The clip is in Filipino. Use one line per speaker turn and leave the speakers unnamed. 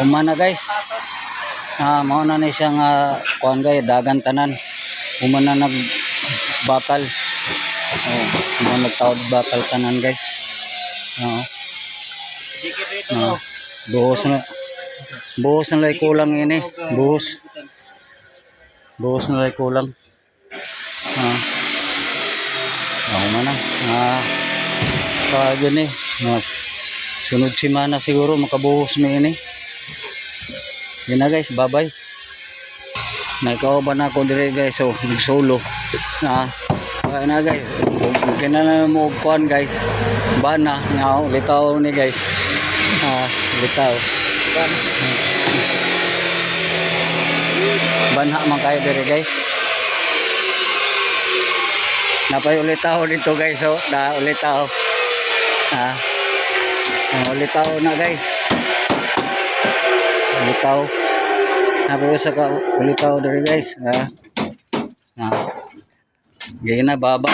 Umana guys. Mao na ni siyang kuan guys, dagan tanan. Umana nagbakal. Oh, umana nagtawad bakal tanan guys. Oo. Buhos na. Buhos na lay kulang ini. Buhos. Buhos na lay kulang. Umana. Kaya ni. Sunod simana siguro makabuhos mi ini. Yun na guys, bye bye. Naikauban ako dire guys, so solo. Kaya na guys, kaya na mo kuan guys. Bana, litaw ni guys. Litaw. Banha man kayo dire guys. Napay ulitaw dito guys, so na ulitaw. Ulitaw na guys. Ulitaw. Napay usa ka ulitaw dire guys. Gaya na baba.